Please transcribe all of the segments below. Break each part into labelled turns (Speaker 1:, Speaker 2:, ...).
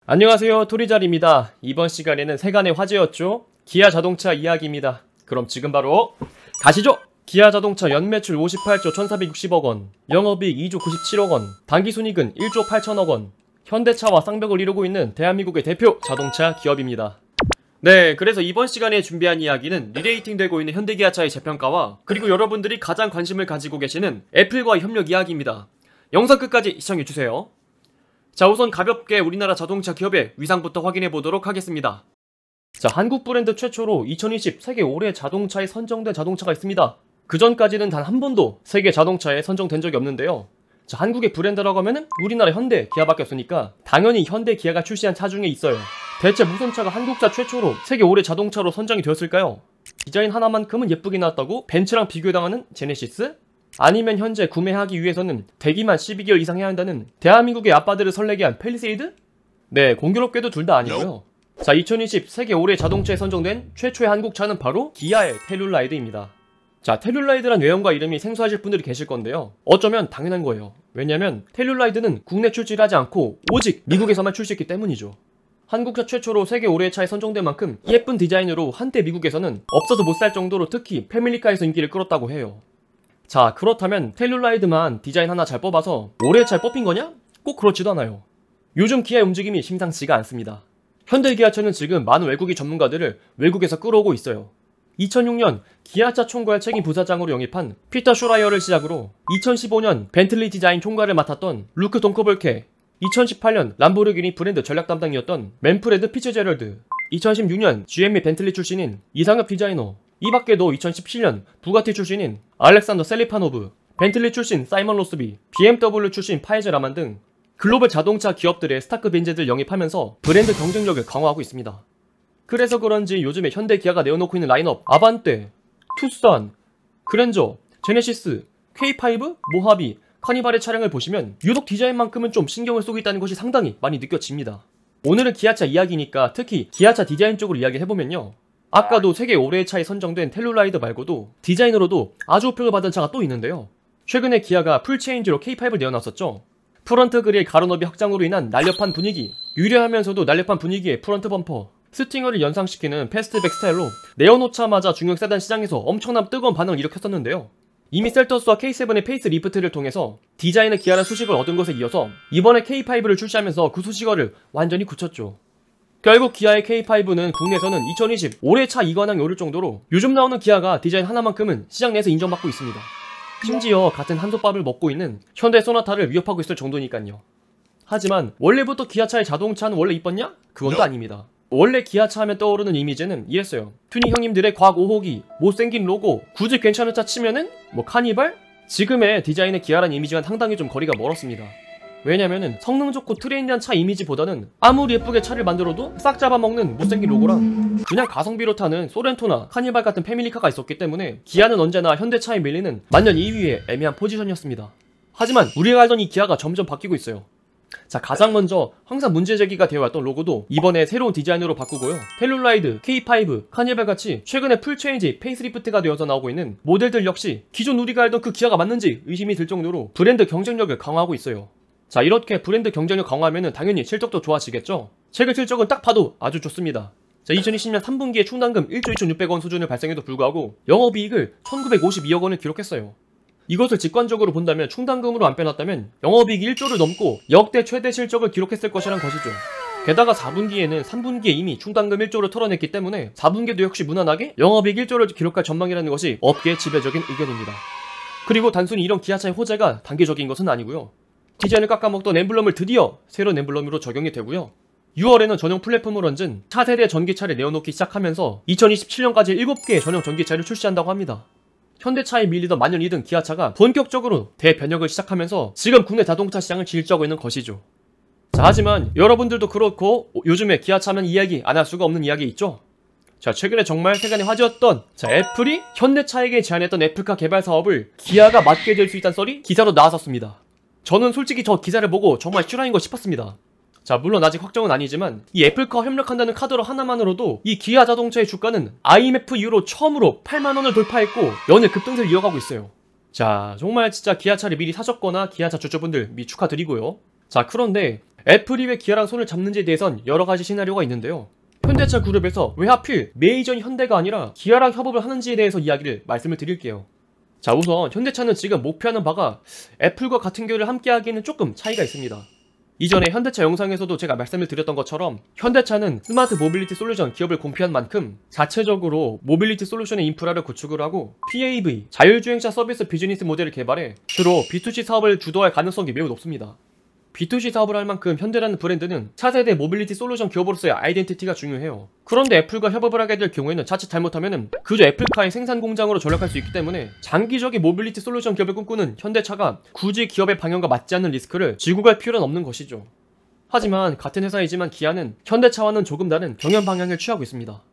Speaker 1: 안녕하세요, 토리잘입니다. 이번 시간에는 세간의 화제였죠? 기아 자동차 이야기입니다. 그럼 지금 바로 가시죠! 기아 자동차 연매출 58조 1460억원, 영업이익 2조 97억원, 당기순이익은 1조 8천억원, 현대차와 쌍벽을 이루고 있는 대한민국의 대표 자동차 기업입니다. 네, 그래서 이번 시간에 준비한 이야기는 리레이팅 되고 있는 현대기아차의 재평가와 그리고 여러분들이 가장 관심을 가지고 계시는 애플과의 협력 이야기입니다. 영상 끝까지 시청해주세요. 자, 우선 가볍게 우리나라 자동차 기업의 위상부터 확인해 보도록 하겠습니다. 자, 한국 브랜드 최초로 2020 세계 올해 자동차에 선정된 자동차가 있습니다. 그 전까지는 단 한 번도 세계 자동차에 선정된 적이 없는데요. 자, 한국의 브랜드라고 하면은 우리나라 현대, 기아밖에 없으니까 당연히 현대, 기아가 출시한 차 중에 있어요. 대체 무슨 차가 한국차 최초로 세계 올해 자동차로 선정이 되었을까요? 디자인 하나만큼은 예쁘게 나왔다고 벤츠랑 비교당하는 제네시스? 아니면 현재 구매하기 위해서는 대기만 12개월 이상 해야 한다는 대한민국의 아빠들을 설레게 한 팰리세이드? 네, 공교롭게도 둘 다 아니고요. 자, 2020 세계 올해 자동차에 선정된 최초의 한국차는 바로 기아의 텔룰라이드입니다. 자, 텔룰라이드란 외형과 이름이 생소하실 분들이 계실 건데요. 어쩌면 당연한 거예요. 왜냐면 텔룰라이드는 국내 출시를 하지 않고 오직 미국에서만 출시했기 때문이죠. 한국차 최초로 세계 올해의 차에 선정된 만큼 예쁜 디자인으로 한때 미국에서는 없어서 못 살 정도로 특히 패밀리카에서 인기를 끌었다고 해요. 자, 그렇다면 텔룰라이드만 디자인 하나 잘 뽑아서 올해의 차에 뽑힌 거냐? 꼭 그렇지도 않아요. 요즘 기아의 움직임이 심상치가 않습니다. 현대기아차는 지금 많은 외국인 전문가들을 외국에서 끌어오고 있어요. 2006년 기아차 총괄 책임 부사장으로 영입한 피터 슈라이어를 시작으로 2015년 벤틀리 디자인 총괄을 맡았던 루크 동커볼케, 2018년 람보르기니 브랜드 전략 담당이었던 맨프레드 피츠제럴드, 2016년 GM 및 벤틀리 출신인 이상엽 디자이너, 이 밖에도 2017년 부가티 출신인 알렉산더 셀리파노브, 벤틀리 출신 사이먼 로스비, BMW 출신 파이제 라만 등 글로벌 자동차 기업들의 스타크 벤제들 영입하면서 브랜드 경쟁력을 강화하고 있습니다. 그래서 그런지 요즘에 현대 기아가 내어놓고 있는 라인업 아반떼, 투싼, 그랜저, 제네시스, K5, 모하비, 카니발의 차량을 보시면 유독 디자인만큼은 좀 신경을 쓰고 있다는 것이 상당히 많이 느껴집니다. 오늘은 기아차 이야기니까 특히 기아차 디자인 쪽으로 이야기를 해보면요. 아까도 세계 올해의 차에 선정된 텔룰라이드 말고도 디자인으로도 아주 호평을 받은 차가 또 있는데요. 최근에 기아가 풀체인지로 K5를 내어놨었죠. 프런트 그릴 가로너비 확장으로 인한 날렵한 분위기, 유려하면서도 날렵한 분위기의 프런트 범퍼, 스팅어를 연상시키는 패스트백 스타일로 내어놓자마자 중형 세단 시장에서 엄청난 뜨거운 반응을 일으켰었는데요. 이미 셀터스와 K7의 페이스 리프트를 통해서 디자인의 기아란 수식을 얻은 것에 이어서 이번에 K5를 출시하면서 그 수식어를 완전히 굳혔죠. 결국 기아의 K5는 국내에서는 2020 올해 차 2관왕에 오를 정도로 요즘 나오는 기아가 디자인 하나만큼은 시장 내에서 인정받고 있습니다. 심지어 같은 한솥밥을 먹고 있는 현대 소나타를 위협하고 있을 정도니까요. 하지만 원래부터 기아차의 자동차는 원래 이뻤냐? 그건 또 아닙니다. 원래 기아차 하면 떠오르는 이미지는 이랬어요. 튜닝 형님들의 과학 오호기, 못생긴 로고, 굳이 괜찮은 차 치면은 뭐 카니발? 지금의 디자인의 기아란 이미지가 상당히 좀 거리가 멀었습니다. 왜냐면은 성능 좋고 트렌디한 차 이미지보다는 아무리 예쁘게 차를 만들어도 싹 잡아먹는 못생긴 로고랑 그냥 가성비로 타는 소렌토나 카니발 같은 패밀리카가 있었기 때문에 기아는 언제나 현대차에 밀리는 만년 2위의 애매한 포지션이었습니다. 하지만 우리가 알던 이 기아가 점점 바뀌고 있어요. 자, 가장 먼저 항상 문제제기가 되어왔던 로고도 이번에 새로운 디자인으로 바꾸고요. 텔룰라이드, K5, 카니발같이 최근에 풀체인지, 페이스리프트가 되어서 나오고 있는 모델들 역시 기존 우리가 알던 그 기아가 맞는지 의심이 들 정도로 브랜드 경쟁력을 강화하고 있어요. 자, 이렇게 브랜드 경쟁력 강화하면 당연히 실적도 좋아지겠죠? 최근 실적은 딱 봐도 아주 좋습니다. 자, 2020년 3분기에 충당금 1조 2,600원 수준을 발생해도 불구하고 영업이익을 1,952억 원을 기록했어요. 이것을 직관적으로 본다면 충당금으로 안 빼놨다면 영업이익이 1조를 넘고 역대 최대 실적을 기록했을 것이란 것이죠. 게다가 4분기에는 3분기에 이미 충당금 1조를 털어냈기 때문에 4분기도 역시 무난하게 영업이익 1조를 기록할 전망이라는 것이 업계의 지배적인 의견입니다. 그리고 단순히 이런 기아차의 호재가 단기적인 것은 아니고요. 디자인을 깎아먹던 엠블럼을 드디어 새로운 엠블럼으로 적용이 되고요. 6월에는 전용 플랫폼을 얹은 차세대 전기차를 내어놓기 시작하면서 2027년까지 7개의 전용 전기차를 출시한다고 합니다. 현대차에 밀리던 만년 2등 기아차가 본격적으로 대변혁을 시작하면서 지금 국내 자동차 시장을 질주하고 있는 것이죠. 자, 하지만 여러분들도 그렇고 요즘에 기아차면 이야기 안 할 수가 없는 이야기 있죠? 자, 최근에 정말 세간의 화제였던 애플이 현대차에게 제안했던 애플카 개발 사업을 기아가 맡게 될 수 있다는 썰이 기사로 나왔었습니다. 저는 솔직히 저 기사를 보고 정말 실화인 거 싶었습니다. 자, 물론 아직 확정은 아니지만 이 애플카와 협력한다는 카드로 하나만으로도 이 기아 자동차의 주가는 IMF 이후로 처음으로 8만원을 돌파했고 연일 급등세를 이어가고 있어요. 자, 정말 진짜 기아차를 미리 사셨거나 기아차 주주분들 축하드리고요. 자, 그런데 애플이 왜 기아랑 손을 잡는지에 대해선 여러가지 시나리오가 있는데요. 현대차 그룹에서 왜 하필 메이저인 현대가 아니라 기아랑 협업을 하는지에 대해서 이야기를 말씀을 드릴게요. 자, 우선 현대차는 지금 목표하는 바가 애플과 같은 결을 함께 하기에는 조금 차이가 있습니다. 이전에 현대차 영상에서도 제가 말씀을 드렸던 것처럼 현대차는 스마트 모빌리티 솔루션 기업을 공표한 만큼 자체적으로 모빌리티 솔루션의 인프라를 구축을 하고 PAV, 자율주행차 서비스 비즈니스 모델을 개발해 주로 B2C 사업을 주도할 가능성이 매우 높습니다. B2C 사업을 할 만큼 현대라는 브랜드는 차세대 모빌리티 솔루션 기업으로서의 아이덴티티가 중요해요. 그런데 애플과 협업을 하게 될 경우에는 자칫 잘못하면 그저 애플카의 생산 공장으로 전락할 수 있기 때문에 장기적인 모빌리티 솔루션 기업을 꿈꾸는 현대차가 굳이 기업의 방향과 맞지 않는 리스크를 지고 갈 필요는 없는 것이죠. 하지만 같은 회사이지만 기아는 현대차와는 조금 다른 경영 방향을 취하고 있습니다.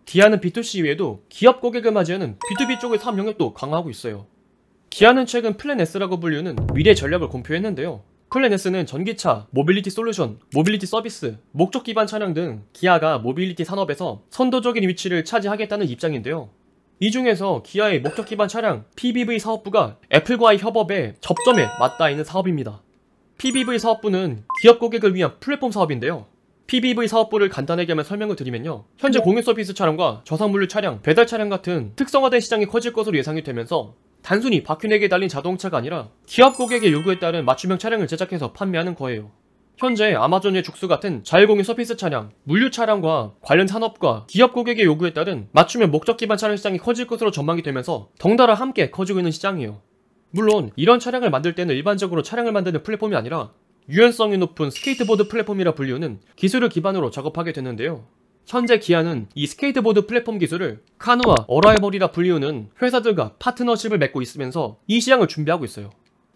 Speaker 1: 기아는 B2C 이외에도 기업 고객을 맞이하는 B2B 쪽의 사업 영역도 강화하고 있어요. 기아는 최근 플랜 S라고 불리는 미래 전략을 공표했는데요. 플랜 S는 전기차, 모빌리티 솔루션, 모빌리티 서비스, 목적 기반 차량 등 기아가 모빌리티 산업에서 선도적인 위치를 차지하겠다는 입장인데요. 이 중에서 기아의 목적 기반 차량 PBV 사업부가 애플과의 협업에 접점에 맞닿아 있는 사업입니다. PBV 사업부는 기업 고객을 위한 플랫폼 사업인데요. PBV 사업부를 간단하게 하면 설명을 드리면요. 현재 공유 서비스 차량과 저상물류 차량, 배달 차량 같은 특성화된 시장이 커질 것으로 예상이 되면서 단순히 바퀴 4개 달린 자동차가 아니라 기업 고객의 요구에 따른 맞춤형 차량을 제작해서 판매하는 거예요. 현재 아마존의 죽수 같은 자율공유 서비스 차량, 물류 차량과 관련 산업과 기업 고객의 요구에 따른 맞춤형 목적 기반 차량 시장이 커질 것으로 전망이 되면서 덩달아 함께 커지고 있는 시장이에요. 물론 이런 차량을 만들 때는 일반적으로 차량을 만드는 플랫폼이 아니라 유연성이 높은 스케이트보드 플랫폼이라 불리우는 기술을 기반으로 작업하게 되는데요. 현재 기아는 이 스케이트보드 플랫폼 기술을 카누와 어라이벌이라 불리우는 회사들과 파트너십을 맺고 있으면서 이 시장을 준비하고 있어요.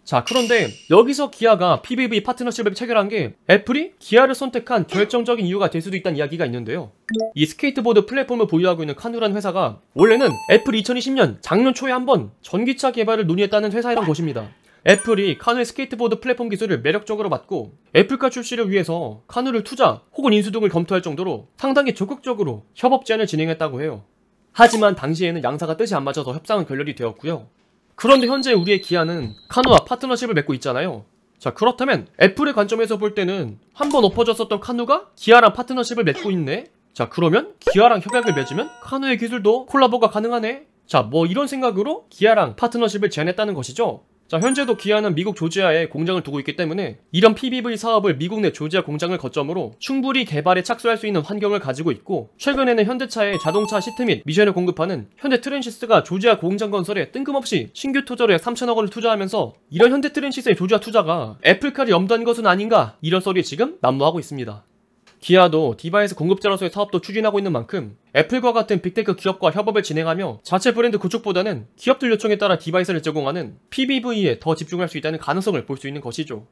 Speaker 1: 자, 그런데 여기서 기아가 PBV 파트너십을 체결한 게 애플이 기아를 선택한 결정적인 이유가 될 수도 있다는 이야기가 있는데요. 이 스케이트보드 플랫폼을 보유하고 있는 카누라는 회사가 원래는 애플이 2020년 작년 초에 한번 전기차 개발을 논의했다는 회사이란 것입니다. 애플이 카누의 스케이트보드 플랫폼 기술을 매력적으로 받고 애플카 출시를 위해서 카누를 투자 혹은 인수 등을 검토할 정도로 상당히 적극적으로 협업 제안을 진행했다고 해요. 하지만 당시에는 양사가 뜻이 안 맞아서 협상은 결렬이 되었고요. 그런데 현재 우리의 기아는 카누와 파트너십을 맺고 있잖아요. 자, 그렇다면 애플의 관점에서 볼 때는 한번 엎어졌었던 카누가 기아랑 파트너십을 맺고 있네? 자, 그러면 기아랑 협약을 맺으면 카누의 기술도 콜라보가 가능하네? 자, 뭐 이런 생각으로 기아랑 파트너십을 제안했다는 것이죠. 자, 현재도 기아는 미국 조지아에 공장을 두고 있기 때문에 이런 PBV 사업을 미국 내 조지아 공장을 거점으로 충분히 개발에 착수할 수 있는 환경을 가지고 있고, 최근에는 현대차의 자동차 시트 및 미션을 공급하는 현대 트랜시스가 조지아 공장 건설에 뜬금없이 신규 투자로 약 3천억 원을 투자하면서 이런 현대 트랜시스의 조지아 투자가 애플카를 염두한 것은 아닌가, 이런 썰이 지금 난무하고 있습니다. 기아도 디바이스 공급자로서의 사업도 추진하고 있는 만큼 애플과 같은 빅테크 기업과 협업을 진행하며 자체 브랜드 구축보다는 기업들 요청에 따라 디바이스를 제공하는 PBV에 더 집중할 수 있다는 가능성을 볼 수 있는 것이죠.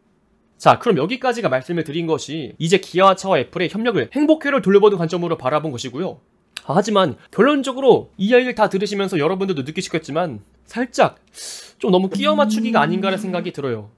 Speaker 1: 자, 그럼 여기까지가 말씀을 드린 것이 이제 기아와 차와 애플의 협력을 행복회로 돌려보는 관점으로 바라본 것이고요. 하지만 결론적으로 이 이야기를 다 들으시면서 여러분들도 느끼시겠지만 살짝 좀 너무 끼워 맞추기가 아닌가라는 생각이 들어요.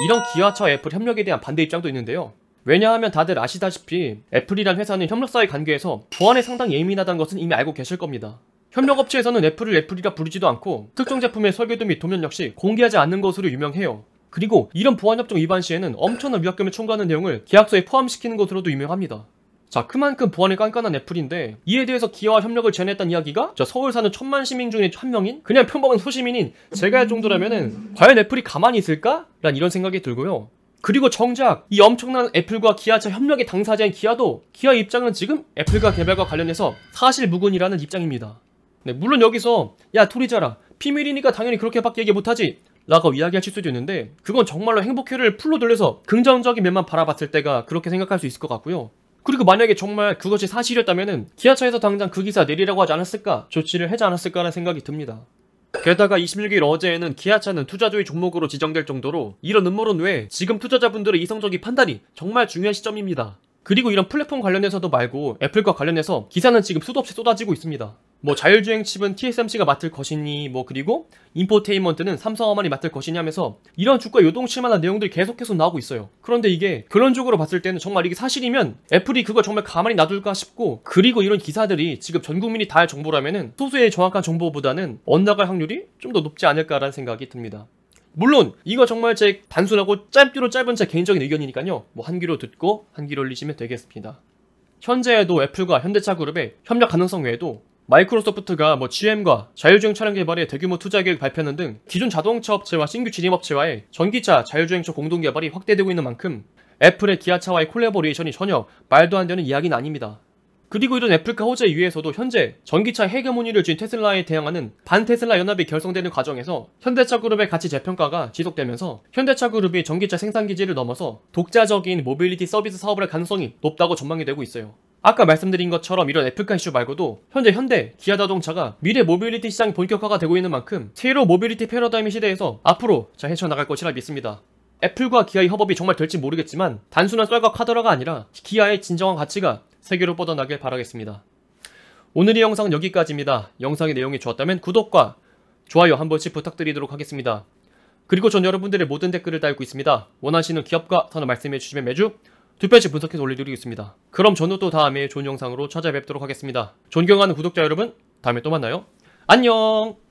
Speaker 1: 이런 기아와 차와 애플 협력에 대한 반대 입장도 있는데요. 왜냐하면 다들 아시다시피 애플이란 회사는 협력사의 관계에서 보안에 상당히 예민하다는 것은 이미 알고 계실 겁니다. 협력업체에서는 애플을 애플이라 부르지도 않고 특정 제품의 설계도 및 도면 역시 공개하지 않는 것으로 유명해요. 그리고 이런 보안협정 위반 시에는 엄청난 위약금을 청구하는 내용을 계약서에 포함시키는 것으로도 유명합니다. 자, 그만큼 보안이 깐깐한 애플인데 이에 대해서 기아와 협력을 제안했다는 이야기가 서울 사는 1000만 시민 중에 한 명인 그냥 평범한 소시민인 제가 할 정도라면은 과연 애플이 가만히 있을까? 란 이런 생각이 들고요. 그리고 정작 이 엄청난 애플과 기아차 협력의 당사자인 기아도 기아 입장은 지금 애플과 개발과 관련해서 사실무근이라는 입장입니다. 네, 물론 여기서 야 토리자라 비밀이니까 당연히 그렇게밖에 얘기 못하지 라고 이야기하실 수도 있는데, 그건 정말로 행복회를 풀로 돌려서 긍정적인 면만 바라봤을 때가 그렇게 생각할 수 있을 것 같고요. 그리고 만약에 정말 그것이 사실이었다면은 기아차에서 당장 그 기사 내리라고 하지 않았을까, 조치를 하지 않았을까라는 생각이 듭니다. 게다가 26일 어제에는 기아차는 투자주의 종목으로 지정될 정도로 이런 음모론 외에 지금 투자자분들의 이성적인 판단이 정말 중요한 시점입니다. 그리고 이런 플랫폼 관련해서도 말고 애플과 관련해서 기사는 지금 수도 없이 쏟아지고 있습니다. 뭐 자율주행 칩은 TSMC가 맡을 것이니, 뭐 그리고 인포테인먼트는 삼성화만이 맡을 것이니 하면서 이런 주가 요동칠 만한 내용들이 계속해서 나오고 있어요. 그런데 이게 결론적으로 봤을 때는 정말 이게 사실이면 애플이 그걸 정말 가만히 놔둘까 싶고, 그리고 이런 기사들이 지금 전 국민이 다 알 정보라면은 소수의 정확한 정보보다는 엇나갈 확률이 좀 더 높지 않을까라는 생각이 듭니다. 물론 이거 정말 제 단순하고 짧기로 짧은 제 개인적인 의견이니까요. 뭐 한 귀로 듣고 한 귀로 올리시면 되겠습니다. 현재에도 애플과 현대차 그룹의 협력 가능성 외에도 마이크로소프트가 GM과 자율주행 차량 개발에 대규모 투자 계획 발표하는 등 기존 자동차 업체와 신규 진입업체와의 전기차 자율주행차 공동 개발이 확대되고 있는 만큼 애플의 기아차와의 콜라보레이션이 전혀 말도 안 되는 이야기는 아닙니다. 그리고 이런 애플과 호재 이외에서도 현재 전기차 헤게모니를 쥔 테슬라에 대항하는 반테슬라 연합이 결성되는 과정에서 현대차 그룹의 가치 재평가가 지속되면서 현대차 그룹이 전기차 생산 기지를 넘어서 독자적인 모빌리티 서비스 사업을 할 가능성이 높다고 전망이 되고 있어요. 아까 말씀드린 것처럼 이런 애플카 이슈 말고도 현재 현대, 기아자동차가 미래 모빌리티 시장이 본격화가 되고 있는 만큼 새로 모빌리티 패러다임 시대에서 앞으로 잘 헤쳐나갈 것이라 믿습니다. 애플과 기아의 협업이 정말 될지 모르겠지만 단순한 썰과 카더라가 아니라 기아의 진정한 가치가 세계로 뻗어나길 바라겠습니다. 오늘 이 영상은 여기까지입니다. 영상의 내용이 좋았다면 구독과 좋아요 한 번씩 부탁드리도록 하겠습니다. 그리고 전 여러분들의 모든 댓글을 달고 있습니다. 원하시는 기업과 산업 말씀해 주시면 매주 2편씩 분석해서 올려드리겠습니다. 그럼 저는 또 다음에 좋은 영상으로 찾아뵙도록 하겠습니다. 존경하는 구독자 여러분, 다음에 또 만나요. 안녕!